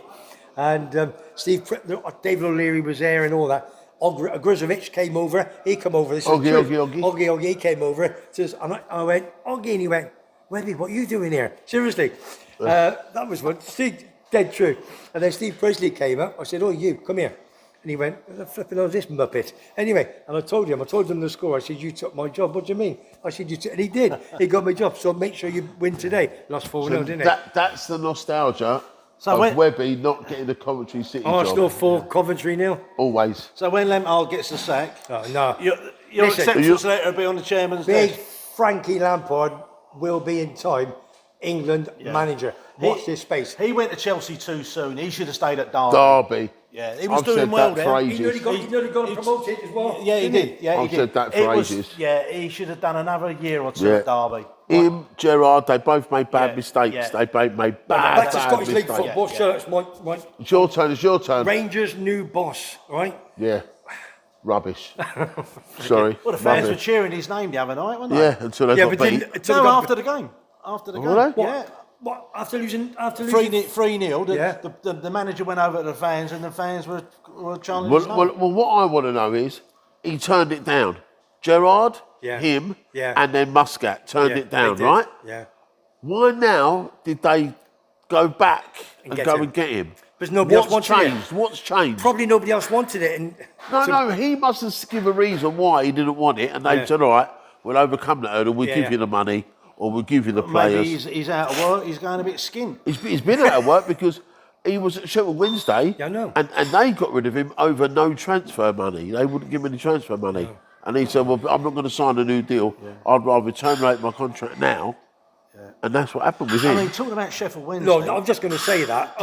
And David O'Leary was there and all that. Grizovic came over. He came over. Oggy, he came over. Says, and I went, Oggy, and he went, Webby, what are you doing here? Seriously. That was one. Steve, dead true. And then Steve Presley came up. I said, oh, you, come here. And he went, flipping on this muppet. Anyway, and I told him the score. I said, you took my job. What do you mean? I said, and he did. He got my job. So make sure you win today. Lost 4-0, didn't he? That's the nostalgia of Webby not getting the Coventry City Arsenal job. 4, Coventry 0. Always. So when Lampard gets the sack, No. your acceptance letter will be on the chairman's Big desk. Frankie Lampard will be in time England manager. Watch this space. He went to Chelsea too soon. He should have stayed at Derby. Yeah, he was doing well there. He nearly got promoted as well. Yeah, he did. Yeah, I've said that for ages. Yeah, he should have done another year or two at Derby. Him, Gerrard, they both made bad mistakes. Yeah. They both made Back to bad Scottish League mistakes. football. Shirts, Mike. It's your turn. Rangers' new boss, right? Yeah. Rubbish. Sorry. Well, the fans were Rubbish. cheering his name the other night, weren't they? Yeah, until they got beat. After the game. After the game. Were they? Yeah. What? After losing 3-0, the manager went over to the fans and the fans were chanting his name. Well, what I want to know is, he turned it down. Gerrard, him, and then Muscat turned it down, right? Yeah. Why now did they go back and get him? Because nobody else wanted it. What's changed? Probably nobody else wanted it. And No, he must have given a reason why he didn't want it, and they said, all right, we'll overcome that hurdle, we'll give you the money, or we'll give you the players. Maybe he's out of work, he's going a bit skint. He's been out of work because he was at Sheffield Wednesday, and they got rid of him over no transfer money. They wouldn't give him any transfer money. No. And he said, well, I'm not going to sign a new deal. Yeah. I'd rather terminate my contract now. Yeah. And that's what happened with him. I mean, talking about Sheffield Wednesday. No, I'm just going to say that.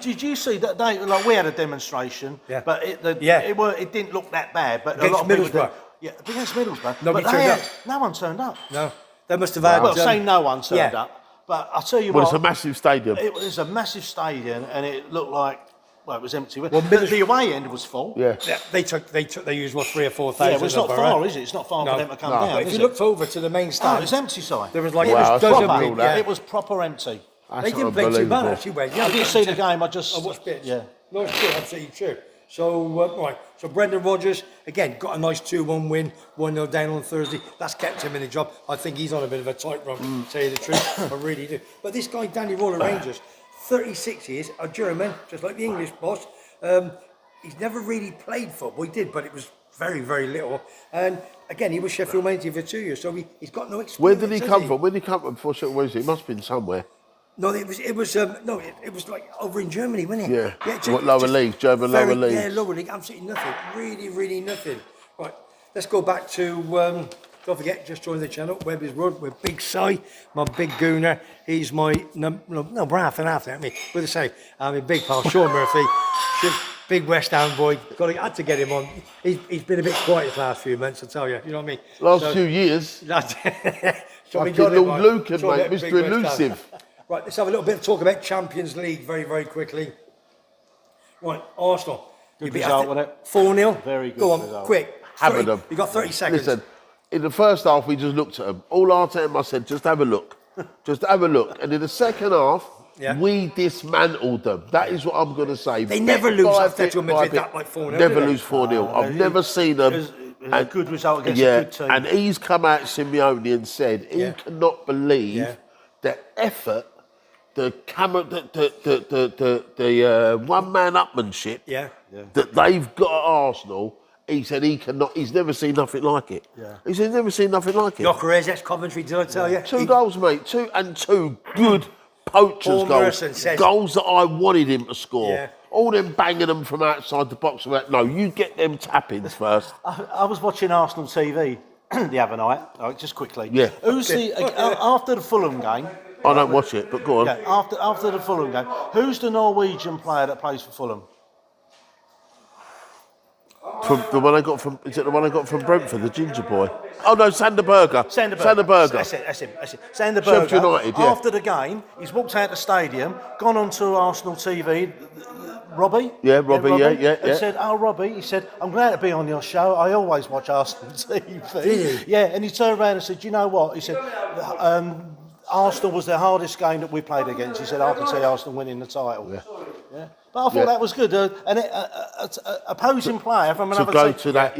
Did you see that they, we had a demonstration, but it didn't look that bad. But against a lot of people Middlesbrough. Against Middlesbrough. Nobody turned up. No one turned up. No. They must have had... Well, say no one turned up. But I'll tell you what... Well, it's a massive stadium. It was a massive stadium, and it looked like... Well, it was empty. Well, the away end was full. Yeah. They used, 3,000 or 4,000. Yeah, well, it's not far, is it? It's not far for them to come down. But if you looked over to the main stand... it was empty, sorry. There was like... It was proper empty. They didn't play too bad, actually. I didn't see the game, I just... I watched bits. Yeah. No, it's true, absolutely true. So, right. So Brendan Rodgers, again, got a nice 2-1 win, 1-0 down on Thursday. That's kept him in the job. I think he's on a bit of a tightrope, to tell you the truth. I really do. But this guy, Danny Roller Rangers, 36 years, a German, just like the English boss. He's never really played football. He did, but it was very, very little. And again, he was Sheffield manager for 2 years, so he's got no experience. Where did he come from? Where did he come from before Sheffield Wednesday? He must have been somewhere. No, it was like over in Germany, wasn't it? Yeah. What, lower league, German lower league? Yeah, lower league, absolutely nothing. Really, really nothing. Right, let's go back to, don't forget, just join the channel, Webby's Road with Big Si, my big gooner. He's my, we're half and half, aren't we? We're the same. I'm a big pal, Sean Murphy, big West Ham boy. Had to get him on. He's been a bit quiet the last few months, I tell you. You know what I mean? Last few years. So we Fucking got him Lord on. Lucan, So mate, big Mr. West Ham. Elusive. Right, let's have a little bit of talk about Champions League very, very quickly. Right, Arsenal. Good result, wasn't it? 4-0. Very good Go on, result. quick. Hammered them. You got 30 seconds. Listen, in the first half, we just looked at them. All Arteta said, just have a look. Just have a look. And in the second half, we dismantled them. That is what I'm going to say. They never lose after Madrid that like 4-0. Never lose 4-0. I've never seen them. It was a good result against a good team. And he's come out, Simeone, and said he cannot believe the effort, the one-man upmanship that they've got at Arsenal. He said he's never seen nothing like it. Yeah. He said he's never seen nothing like it. Jokeres, ex-Coventry, did I tell you? Two goals, mate. Two good poachers Paul goals. Merson says- Goals that I wanted him to score. Yeah. All them banging them from outside the box. No, you get them tap-ins first. I was watching Arsenal TV the other night, just quickly. Yeah. Who's after the Fulham game? I don't watch it, but go on. Yeah, after the Fulham game, who's the Norwegian player that plays for Fulham? From the one I got from, is it the one I got from Brentford, the ginger boy? Oh no, Sander Berger. Sander Berger. That's him. Sander Berger. Sheffield United, yeah. After the game, he's walked out the stadium, gone on to Arsenal TV. Robbie? Yeah, Robbie, yeah. And said, Robbie, he said, I'm glad to be on your show. I always watch Arsenal TV. Did he? Yeah, and he turned around and said, you know what? He said, Arsenal was the hardest game that we played against. He said, I can see Arsenal winning the title. Yeah. But I thought that was good. An opposing player from another to go team. to that,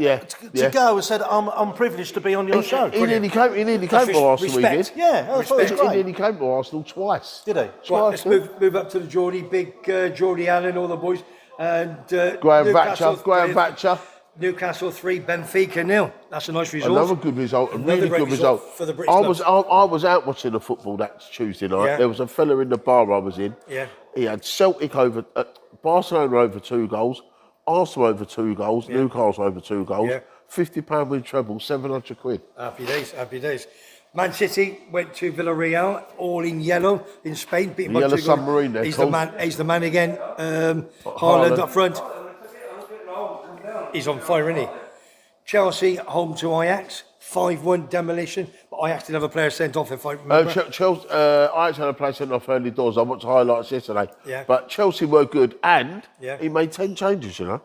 To go and said, I'm privileged to be on your show. He nearly came to Arsenal, he did. Yeah, I thought it was He great. nearly came to Arsenal twice. Did he? Right, let's move up to the Geordie, big Geordie Allen, all the boys. And Graham Thatcher. Newcastle 3, Benfica 0. That's a nice result. Another good result, a really great good result. for the British I clubs. was out watching the football that Tuesday night. Yeah. There was a fella in the bar I was in. Yeah. He had Celtic over, Barcelona over 2 goals, Arsenal over 2 goals, Newcastle over 2 goals. Yeah. £50 win treble, 700 quid. Happy days. Man City went to Villarreal, all in yellow in Spain. Beaten by Yellow 2 goals. submarine there, He's called. the man again. Haaland up front. He's on fire, isn't he? Chelsea home to Ajax, 5-1 demolition. But Ajax did have a player sent off, if I remember. Chelsea, Ajax had a play sent off early doors. I watched the highlights yesterday. Yeah. But Chelsea were good, and Yeah. he made 10 changes, you know.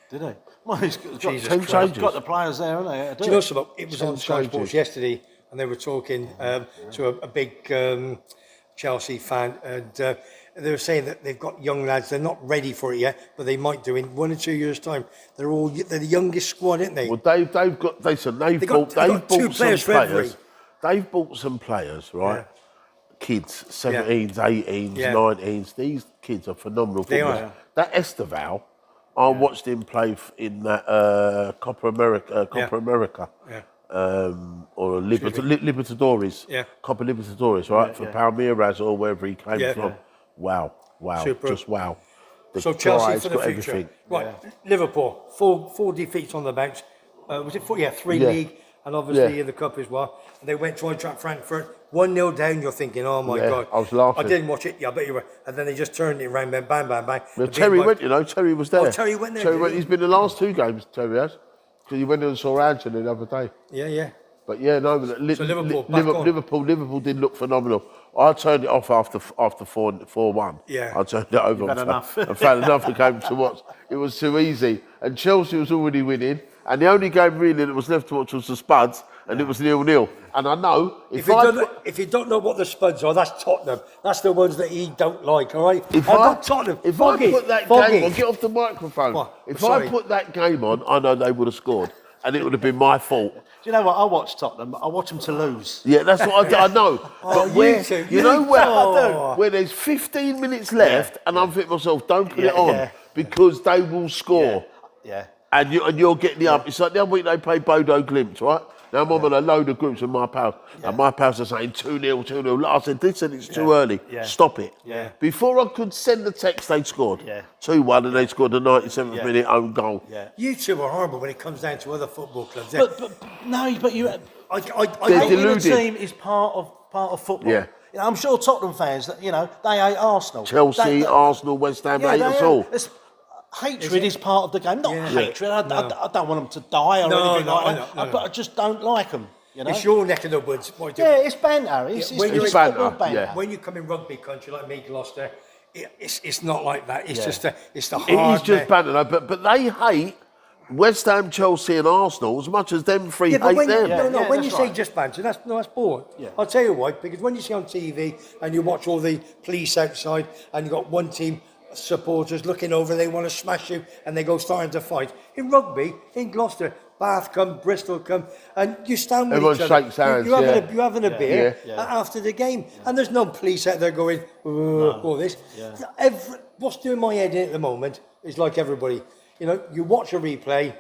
Did he? Well, he's got, Jesus 10 Christ. changes. got the players there, haven't he? Do you know something? It was on Sky changes. Sports yesterday, and they were talking to a big Chelsea fan, and they were saying that they've got young lads. They're not ready for it yet, but they might do in 1 or 2 years' time. They're the youngest squad, aren't they? Well, they've bought some players. They've bought some players, right? Yeah. Kids, 17s, 18s, 19s. These kids are phenomenal They footballers. are. That Esteval, I watched him play in that Copa America. Yeah. Or Libertadores. Yeah. Copa Libertadores, right? For Palmeiras or wherever he came from. Yeah. Wow. Superb. Just wow. The So Chelsea guy's for the got future. everything. Right, Liverpool, four defeats on the bounce. Was it 4? Yeah, 3 Yeah. league, and obviously Yeah. in the cup as well. And they went to Eintracht Frankfurt, 1-0 down. You're thinking, oh my Yeah, God. I was laughing. I didn't watch it. Yeah, I bet you were. And then they just turned it around, bang, bang, bang, bang. Well, And Terry beat by- went, you know. Terry was there. Oh, Terry went there, did he? He's been the last 2 games, Terry has. Because he went and saw Angela the other day. Yeah. But yeah, no. But Liverpool, back on. Liverpool did look phenomenal. I turned it off after 4-1. Yeah. I turned it over. had enough. I found another game to watch. It was too easy. And Chelsea was already winning. And the only game really that was left to watch was the Spuds. and it was 0-0. And I know If you don't know what the Spuds are, that's Tottenham. That's the ones that he don't like, all right? If I've I got Tottenham. If I put that game on, get off the microphone. What? If Sorry. I put that game on, I know they would have scored, and it would have been my fault. Do you know what? I watch Tottenham. I watch them to lose. Yeah, that's what I know. But you know too. where there's 15 minutes left, and I'm thinking to myself, don't put it on because they will score. Yeah. And you'll get the up. It's like the other week they played Bodo Glimt, right? Now I'm on a load of groups with my pals, and my pals are saying 2-0, 2-0. I said, listen, it's too early. Yeah. Stop it. Yeah. Before I could send the text, they scored. Yeah. 2-1, and they scored the 97th minute own goal. Yeah. You two are horrible when it comes down to other football clubs. But you. I They're Hating a deluded. team is part of football. Yeah. You know, I'm sure Tottenham fans, they hate Arsenal. Chelsea, Arsenal, West Ham, hate us all. Hatred is part of the game. Not hatred. I don't want them to die or anything like that. But I just don't like them. You know? It's your neck of the woods. Yeah, it's banter. It's It's football banter, yeah. When you come in rugby country like me, Gloucester, it's not like that. It's just it's the It hard. is just banter, though, but they hate West Ham, Chelsea, and Arsenal as much as them three hate when them. when you that's say right. just banter, that's boring. Yeah. I'll tell you why. Because when you see on TV and you watch all the police outside, and you got one team supporters looking over, they want to smash you, and they go starting to fight. In rugby, in Gloucester, Bath come, Bristol come, and you stand with Everyone each other. shakes hands, You're having a beer Yeah. after the game, and there's no police out there going, all this. What's doing my head in at the moment is like everybody. You know, you watch a replay,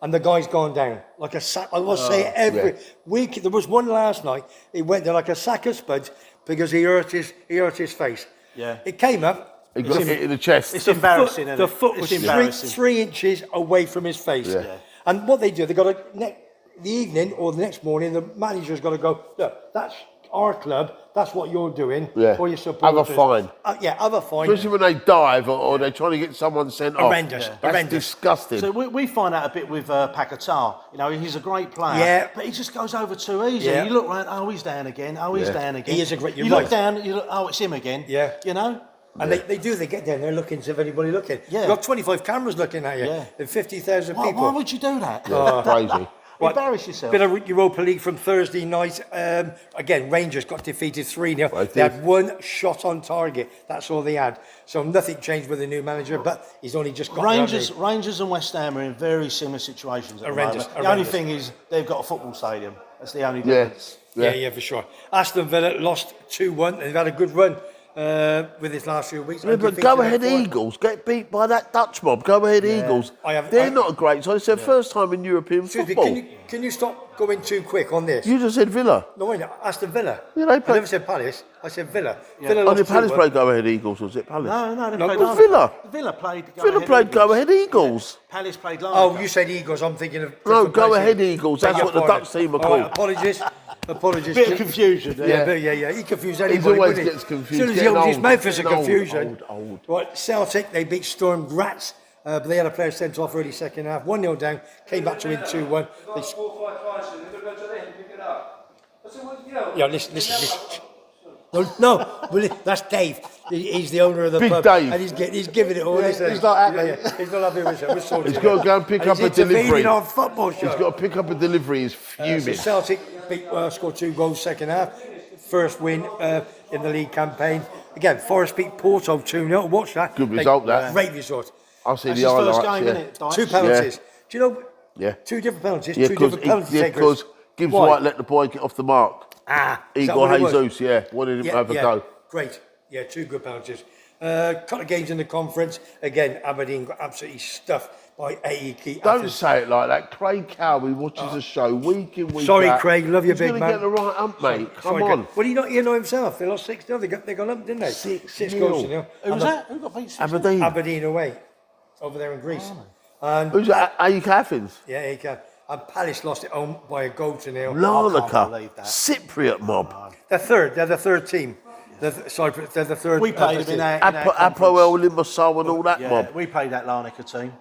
and the guy's gone down like a sack. I will say it every week. There was one last night. He went there like a sack of spuds because he hurt his face. Yeah. It came up. He got hit in the chest. It's embarrassing, isn't it? The foot was It's embarrassing. 3 inches away from his face. Yeah. And what they do, they got to the evening or the next morning, the manager's got to go, look, that's our club. That's what you're doing. Yeah. For your supporters. Have a fine. Have a fine. Especially when they dive or they're trying to get someone sent Horrendous. off. That's Horrendous. disgusting. So we find out a bit with Paquetá. You know, he's a great player. Yeah. But he just goes over too easy. Yeah. You look around, he's down again. He's down again. He is a great- You you're look right. down, you look, it's him again. Yeah. You know? And they get down there looking, see if anybody looking. Yeah. You've got 25 cameras looking at you. Yeah. And 50,000 Why people. would you do that? Crazy. Right. Embarrass yourself. Bit of Europa League from Thursday night. Again, Rangers got defeated 3-0. Right, They had one shot on target. That's all they had. So nothing changed with the new manager, but he's only just got Rangers and West Ham are in very similar situations at Horrendous, the moment. The only horrendous. thing is they've got a football stadium. That's the only difference. Yeah, for sure. Aston Villa lost 2-1. They've had a good run with his last few weeks. Yeah, but go ahead Eagles, get beat by that Dutch mob. Go ahead Eagles. They're not a great side. It's their first time in European football. Can you stop going too quick on this? You just said Villa. No, wait, Aston Villa. Yeah, they I play- never said Palace. I said Villa. Villa Oh, lost did Palace 2-1. play go ahead Eagles or was it Palace? No, they No, played it was Villa. Villa played Villa played go ahead Eagles. Palace played Larnaca. Oh, you said Eagles. I'm thinking of. No, different go places. ahead Eagles. That's Beg what the your Dutch team are pardon. called. Apologies. Bit of confusion there. Yeah. He confused anybody. always wouldn't he? gets confused, As soon as he getting opens his old, mouth, it's a getting old, confusion. old. Right, Celtic, they beat Sturm Graz, but they had a player sent off early second half. 1-0 down, came back to win 2-1. Yeah, listen. No, that's Dave. He's the owner of the Big pub. Dave. And he's giving it all. he's not happy. He's not happy with it. We're sorting He's it got to out. go and pick And up he's a delivery. intervening on football show. He's got to pick up a delivery. He's So fuming. Celtic scored 2 goals second half. First win in the league campaign. Again, Forest beat Porto 2-0. Watch that. Good result, that. Great result. I'll see That's the his first highlights. game, Yeah. isn't it? Dyche? 2 penalties. Do you know? Yeah. 2 different penalties. Yeah, 2 different penalty takers. because Gibbs Why? White let the boy get off the mark. Is that Igor what it was? Jesus, wanted him to have a go. Great. Yeah, 2 good penalties. Couple of games in the conference. Again, Aberdeen got absolutely stuffed by AEK. Don't say it like that. Craig Cowie watches the show week in, week Sorry, out. Craig, love you, He's big gonna man. get the right ump, mate. Come Sorry, on. Well, he know himself. They lost 6-0. They got lumped, didn't they? 6 goals to 0. Who was that? Who got beat 6-0? Aberdeen. Aberdeen away, over there in Greece. And Who's that? AEK Athens? yeah, he can. And Palace lost it home by a goal to 0. Larnaca. believe that. Cypriot mob. They're third. They're the third team. They're the third. We played him in our Apoel Limassol and all that Yeah, mob. we played that Larnaca team.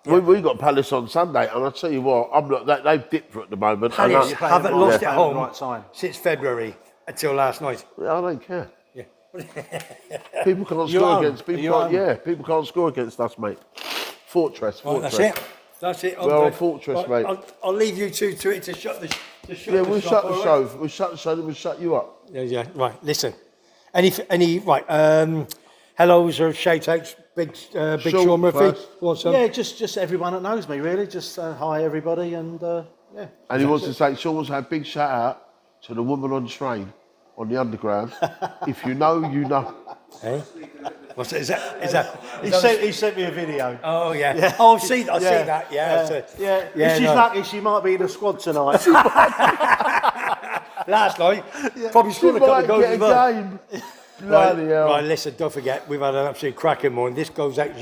We got Palace on Sunday, and I tell you what, I'm not. They've dipped for at the moment. and Palace I- haven't right- lost yeah. at home Right time. since February until last night. I don't care. Yeah. People can't You score own. against. People You can't. own. Yeah, people can't score against us, mate. Fortress. Right, that's it. That's it. Well, Andre. Fortress, Right, mate. I'll leave you two to shut the Yeah, we'll shut the show. We'll shut the show, then we'll shut you up. Yeah. Right. Listen. Right. Hellos or shout outs. Big Sean Murphy. first. What's up? Yeah, just everyone that knows me, really. Just hi, everybody, and yeah. And he wants to say, Sean wants to have a big shout out to the woman on train on the underground. If you know, you know. Hey? What's that? Is that? He sent me a video. Oh yeah. Oh, I've seen that. Yeah. If she's lucky, she might be in the squad tonight. Last night, probably scored a couple of goals Get as a well. game. Bloody hell. Right, listen, don't forget, we've had an absolute cracking morning. This goes out,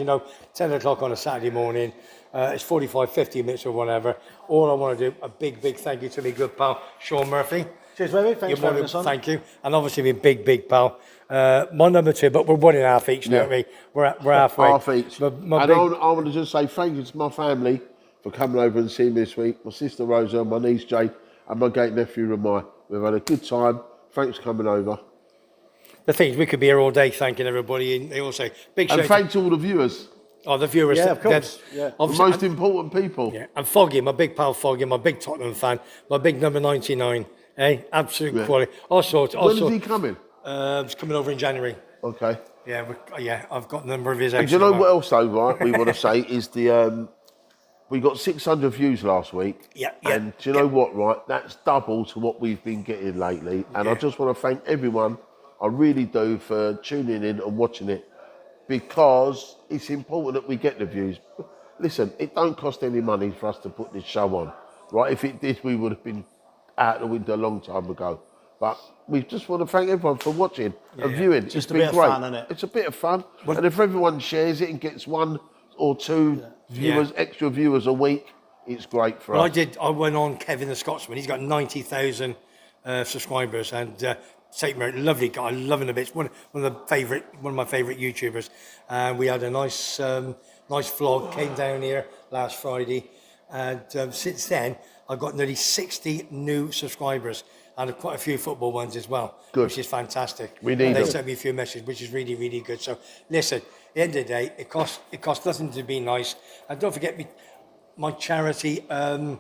10 o'clock on a Saturday morning. It's 45, 50 minutes or whatever. All I want to do, a big thank you to my good pal, Sean Murphy. Cheers, baby. Thanks for having us on. Thank you. And obviously, my big pal. My number 2, but we're 1.5 each, don't we? We're halfway. Half each. I want to just say thank you to my family for coming over and seeing me this week. My sister Rosa, my niece Jade, and my great nephew Ramai. We've had a good time. Thanks for coming over. The thing is, we could be here all day thanking everybody. And they all say big shout. And thanks to all the viewers. Oh, the viewers. Yeah, of course. Yeah. The most important people. Yeah. And Foggy, my big pal Foggy, my big Tottenham fan, my big number 99. Absolute quality. When is he coming? He's coming over in January. Okay. Yeah, I've got a number of his. And do you know what else though, right? We want to say is we got 600 views last week. Yeah. And do you know what, right? That's double to what we've been getting lately. And I just want to thank everyone, I really do, for tuning in and watching it, because it's important that we get the views. Listen, it don't cost any money for us to put this show on, right? If it did, we would have been out the window a long time ago. But we just want to thank everyone for watching and viewing. Just it's a been bit of great. fun, isn't it? It's a bit of fun. And if everyone shares it and gets 1 or 2 viewers, extra viewers a week, it's great for us. I went on Kevin the Scotsman. He's got 90,000 subscribers, and take me, lovely guy, loving the bits. One of my favourite YouTubers. And we had a nice vlog. Came down here last Friday, and since then I've got nearly 60 new subscribers, and quite a few football ones as well, which is fantastic. We need They them. sent me a few messages, which is really, really good. So listen, at the end of the day, it costs nothing to be nice. And don't forget my charity. Fighting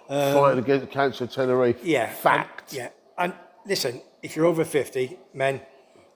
against cancer, Tenerife. Yeah. Fact. And listen, if you're over 50, men,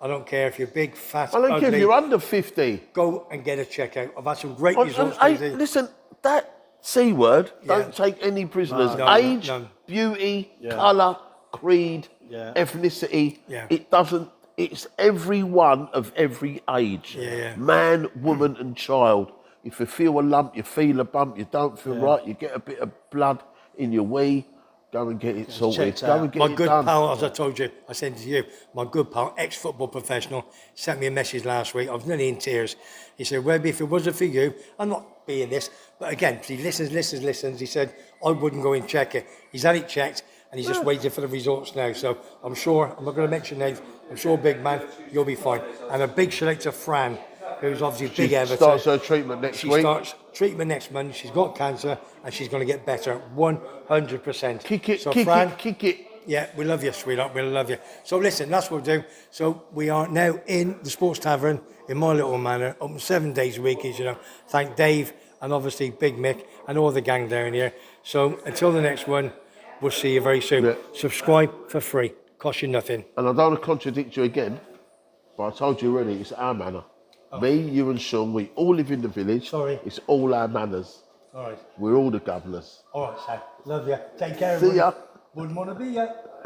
I don't care if you're big, fat, I don't ugly, care if you're under 50. go and get a checkout. I've had some great And, results. hey, listen, that C word, don't take any prisoners. No, Age, no. beauty, colour, creed, ethnicity. Yeah. It doesn't, it's everyone of every age. Yeah. Man, woman and child. If you feel a lump, you feel a bump, you don't feel right, you get a bit of blood in your wee, go and get it sorted. checked Go out. and get My it good done. pal, as I told you, I said to you, my good pal, ex-football professional, sent me a message last week. I was nearly in tears. He said, Webby, if it wasn't for you, I'm not being this, but again, he listens. He said, I wouldn't go and check it. He's had it checked, and he's just waiting for the results now. So I'm sure, I'm not going to mention names, I'm sure, big man, you'll be fine. And a big shout out to Fran, who's obviously She big Everton. starts her treatment next She week. starts treatment next month. She's got cancer, and she's going to get better, 100%. Kick it, so kick Fran, it, kick it. yeah, we love you, sweetheart. We love you. So listen, that's what we'll do. So we are now in the Sports Tavern in my little manor, open 7 days a week, as you know. Thank Dave and obviously Big Mick and all the gang down here. So until the next one, we'll see you very soon. Yeah. Subscribe for free. Cost you nothing. And I don't want to contradict you again, but I told you already, it's our manor. Me, you and Sean, we all live in the village. Sorry. It's all our manors. All right. We're all the governors. All right, Sam. Love you. Take care, See everyone. ya. Wouldn't want to be ya.